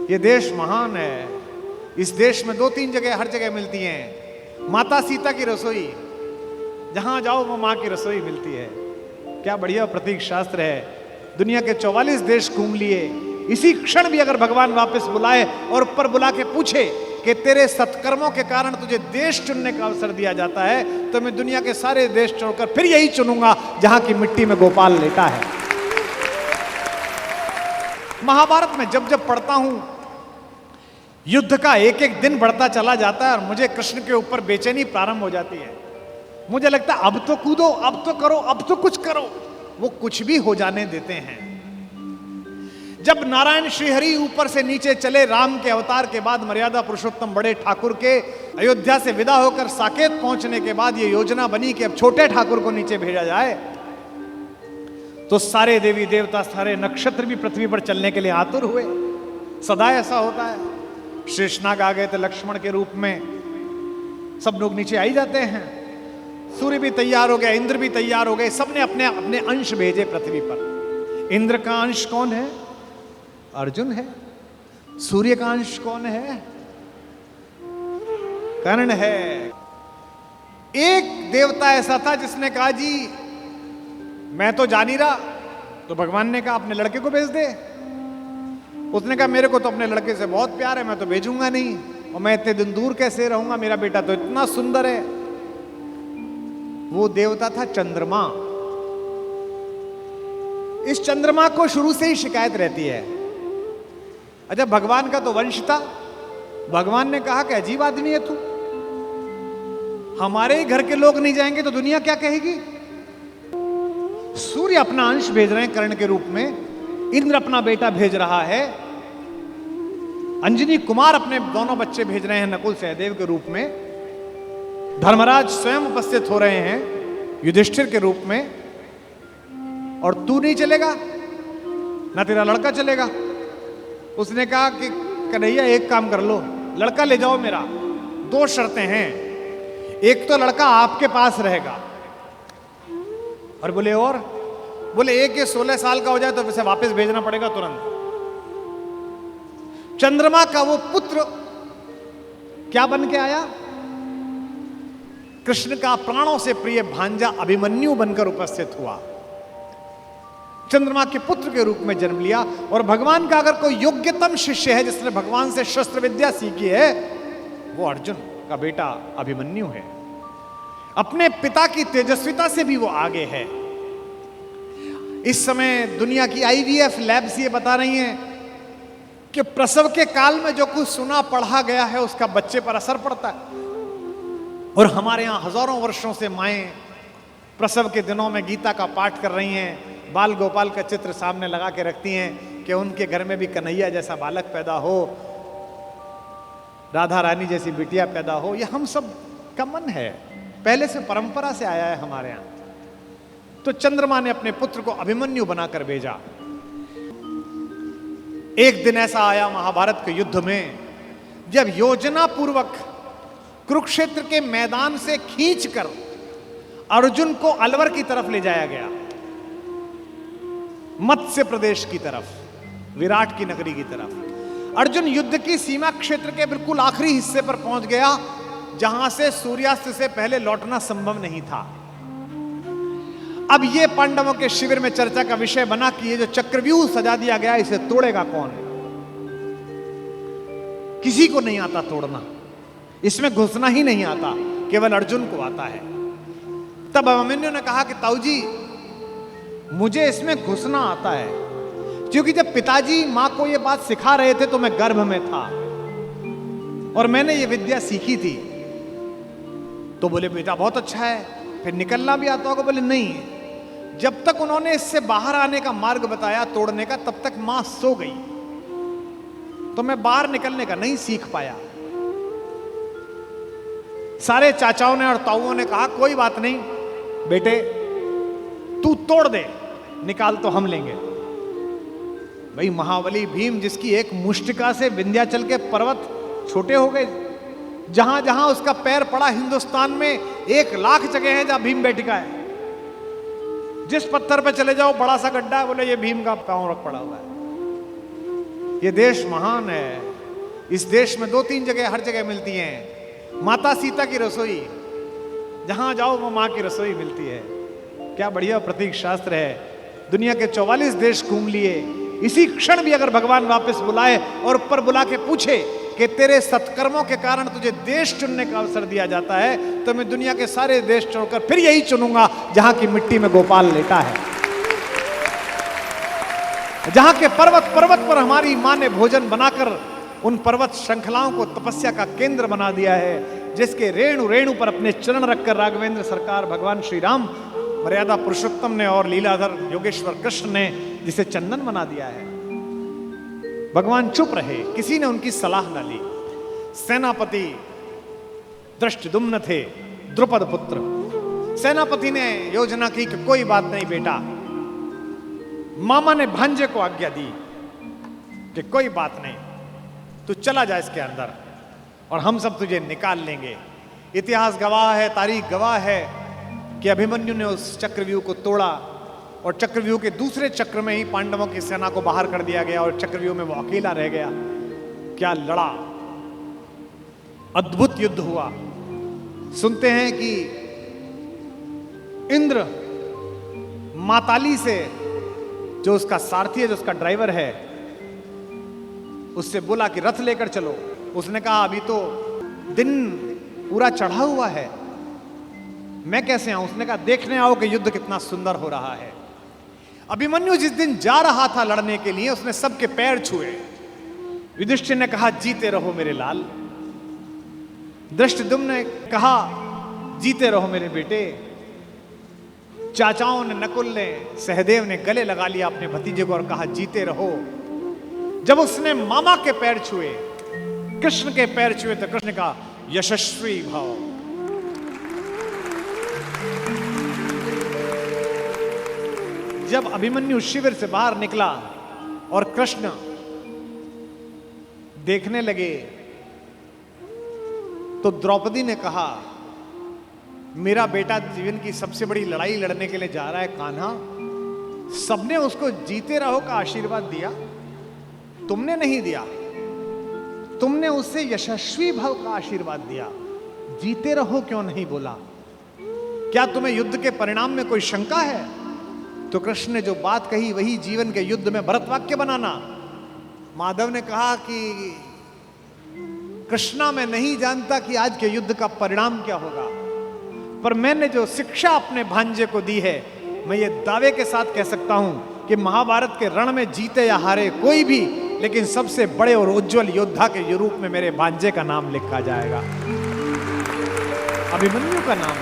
ये देश महान है। इस देश में 2-3 जगह हर जगह मिलती हैं माता सीता की रसोई, जहां जाओ वो मां की रसोई मिलती है। क्या बढ़िया प्रतीक शास्त्र है। दुनिया के 44 देश घूम लिए, इसी क्षण भी अगर भगवान वापस बुलाए और ऊपर बुला के पूछे कि तेरे सत्कर्मों के कारण तुझे देश चुनने का अवसर दिया जाता है, तो मैं दुनिया के सारे देश छोड़कर फिर यही चुनूंगा जहां की मिट्टी में गोपाल लेटा है। महाभारत में जब जब पढ़ता हूं, युद्ध का एक एक दिन बढ़ता चला जाता है और मुझे कृष्ण के ऊपर बेचैनी प्रारंभ हो जाती है। मुझे लगता है अब तो कूदो, अब तो करो, अब तो कुछ करो। वो कुछ भी हो जाने देते हैं। जब नारायण श्रीहरि ऊपर से नीचे चले, राम के अवतार के बाद मर्यादा पुरुषोत्तम बड़े ठाकुर के अयोध्या से विदा होकर साकेत पहुंचने के बाद ये योजना बनी कि अब छोटे ठाकुर को नीचे भेजा जाए, तो सारे देवी देवता, सारे नक्षत्र भी पृथ्वी पर चलने के लिए आतुर हुए। सदा ऐसा होता है। शेषनाग आ गए थे लक्ष्मण के रूप में, सब लोग नीचे आ ही जाते हैं। सूर्य भी तैयार हो गया, इंद्र भी तैयार हो गए, सबने अपने अपने अंश भेजे पृथ्वी पर। इंद्र का अंश कौन है? अर्जुन है। सूर्य का अंश कौन है? कर्ण है। एक देवता ऐसा था जिसने कहा जी मैं तो जा नहीं रहा, तो भगवान ने कहा अपने लड़के को भेज दे। उसने कहा मेरे को तो अपने लड़के से बहुत प्यार है, मैं तो भेजूंगा नहीं, और मैं इतने दिन दूर कैसे रहूंगा, मेरा बेटा तो इतना सुंदर है। वो देवता था चंद्रमा। इस चंद्रमा को शुरू से ही शिकायत रहती है। अच्छा, भगवान का तो वंश था। भगवान ने कहा कि अजीब आदमी है तू, हमारे ही घर के लोग नहीं जाएंगे तो दुनिया क्या कहेगी। सूर्य अपना अंश भेज रहे हैं कर्ण के रूप में, इंद्र अपना बेटा भेज रहा है, अंजनी कुमार अपने दोनों बच्चे भेज रहे हैं नकुल सहदेव के रूप में, धर्मराज स्वयं उपस्थित हो रहे हैं युधिष्ठिर के रूप में, और तू नहीं चलेगा ना तेरा लड़का चलेगा। उसने कहा कि कन्हैया एक काम कर लो, लड़का ले जाओ मेरा, 2 शर्तें हैं। एक तो लड़का आपके पास रहेगा, और बोले एक ये 16 साल का हो जाए तो उसे वापस भेजना पड़ेगा तुरंत। चंद्रमा का वो पुत्र क्या बन के आया? कृष्ण का प्राणों से प्रिय भांजा अभिमन्यु बनकर उपस्थित हुआ। चंद्रमा के पुत्र के रूप में जन्म लिया। और भगवान का अगर कोई योग्यतम शिष्य है जिसने भगवान से शस्त्र विद्या सीखी है, वो अर्जुन का बेटा अभिमन्यु है। अपने पिता की तेजस्विता से भी वो आगे है। इस समय दुनिया की IVF लैब्स ये बता रही हैं कि प्रसव के काल में जो कुछ सुना पढ़ा गया है उसका बच्चे पर असर पड़ता है। और हमारे यहां हजारों वर्षों से माएं प्रसव के दिनों में गीता का पाठ कर रही हैं, बाल गोपाल का चित्र सामने लगा के रखती हैं कि उनके घर में भी कन्हैया जैसा बालक पैदा हो, राधा रानी जैसी बिटिया पैदा हो। ये हम सब का मन है, पहले से परंपरा से आया है हमारे यहां। तो चंद्रमा ने अपने पुत्र को अभिमन्यु बनाकर भेजा। एक दिन ऐसा आया महाभारत के युद्ध में, जब योजना पूर्वक कुरुक्षेत्र के मैदान से खींचकर अर्जुन को अलवर की तरफ ले जाया गया, मत्स्य प्रदेश की तरफ, विराट की नगरी की तरफ। अर्जुन युद्ध की सीमा क्षेत्र के बिल्कुल आखिरी हिस्से पर पहुंच गया, जहां से सूर्यास्त से पहले लौटना संभव नहीं था। अब यह पांडवों के शिविर में चर्चा का विषय बना कि ये जो चक्रव्यूह सजा दिया गया इसे तोड़ेगा कौन। किसी को नहीं आता तोड़ना, इसमें घुसना ही नहीं आता, केवल अर्जुन को आता है। तब अभिमन्यु ने कहा कि ताऊ जी मुझे इसमें घुसना आता है, क्योंकि जब पिताजी मां को यह बात सिखा रहे थे तो मैं गर्भ में था और मैंने ये विद्या सीखी थी। तो बोले बेटा बहुत अच्छा है, फिर निकलना भी आता होगा। बोले नहीं, जब तक उन्होंने इससे बाहर आने का मार्ग बताया तोड़ने का, तब तक मां सो गई, तो मैं बाहर निकलने का नहीं सीख पाया। सारे चाचाओं ने और ताऊओं ने कहा कोई बात नहीं बेटे, तू तोड़ दे, निकाल तो हम लेंगे। भाई महाबली भीम, जिसकी एक मुष्टिका से विंध्याचल के पर्वत छोटे हो गए, जहां जहां उसका पैर पड़ा हिंदुस्तान में 1 लाख जगह है जहां भीम बैठिका है। जिस पत्थर पे चले जाओ बड़ा सा गड्ढा है, बोले ये भीम का पांव रख पड़ा हुआ है। ये देश महान है। इस देश में 2-3 जगह हर जगह मिलती हैं माता सीता की रसोई, जहां जाओ वो मां की रसोई मिलती है। क्या बढ़िया प्रतीक शास्त्र है। दुनिया के 44 देश घूम लिए, इसी क्षण भी अगर भगवान वापस बुलाए और ऊपर बुला के पूछे कि तेरे सत्कर्मों के कारण तुझे देश चुनने का अवसर दिया जाता है, तो मैं दुनिया के सारे देश छोड़कर फिर यही चुनूंगा जहां की मिट्टी में गोपाल लेटा है, जहां के पर्वत पर्वत पर हमारी मां ने भोजन बनाकर उन पर्वत श्रृंखलाओं को तपस्या का केंद्र बना दिया है, जिसके रेणु रेणु पर अपने चरण रखकर राघवेंद्र सरकार भगवान श्री राम मर्यादा पुरुषोत्तम ने और लीलाधर योगेश्वर कृष्ण ने जिसे चंदन बना दिया है। भगवान चुप रहे, किसी ने उनकी सलाह न ली। सेनापति दृष्टद्युम्न थे, द्रुपद पुत्र। सेनापति ने योजना की कि कोई बात नहीं बेटा। मामा ने भांजे को आज्ञा दी कि कोई बात नहीं, तू चला जा इसके अंदर और हम सब तुझे निकाल लेंगे। इतिहास गवाह है, तारीख गवाह है कि अभिमन्यु ने उस चक्रव्यूह को तोड़ा और चक्रव्यूह के दूसरे चक्र में ही पांडवों की सेना को बाहर कर दिया गया और चक्रव्यूह में वो अकेला रह गया। क्या लड़ा, अद्भुत युद्ध हुआ। सुनते हैं कि इंद्र माताली से, जो उसका सारथी है, जो उसका ड्राइवर है, उससे बोला कि रथ लेकर चलो। उसने कहा अभी तो दिन पूरा चढ़ा हुआ है, मैं कैसे आऊं? उसने कहा देखने आओ कि युद्ध कितना सुंदर हो रहा है। अभिमन्यु जिस दिन जा रहा था लड़ने के लिए, उसने सबके पैर छुए। युधिष्ठिर ने कहा जीते रहो मेरे लाल। दृष्टद्युम्न ने कहा जीते रहो मेरे बेटे। चाचाओं ने, नकुल ने, सहदेव ने गले लगा लिया अपने भतीजे को और कहा जीते रहो। जब उसने मामा के पैर छुए, कृष्ण के पैर छुए, तो कृष्ण ने कहा यशस्वी भव। जब अभिमन्यु शिविर से बाहर निकला और कृष्ण देखने लगे, तो द्रौपदी ने कहा मेरा बेटा जीवन की सबसे बड़ी लड़ाई लड़ने के लिए जा रहा है कान्हा, सबने उसको जीते रहो का आशीर्वाद दिया, तुमने नहीं दिया। तुमने उससे यशस्वी भव का आशीर्वाद दिया, जीते रहो क्यों नहीं बोला? क्या तुम्हें युद्ध के परिणाम में कोई शंका है? तो कृष्ण ने जो बात कही वही जीवन के युद्ध में भरत वाक्य बनाना। माधव ने कहा कि कृष्णा मैं नहीं जानता कि आज के युद्ध का परिणाम क्या होगा, पर मैंने जो शिक्षा अपने भांजे को दी है, मैं ये दावे के साथ कह सकता हूं कि महाभारत के रण में जीते या हारे कोई भी, लेकिन सबसे बड़े और उज्जवल योद्धा के रूप में मेरे भांजे का नाम लिखा जाएगा, अभिमन्यु का नाम।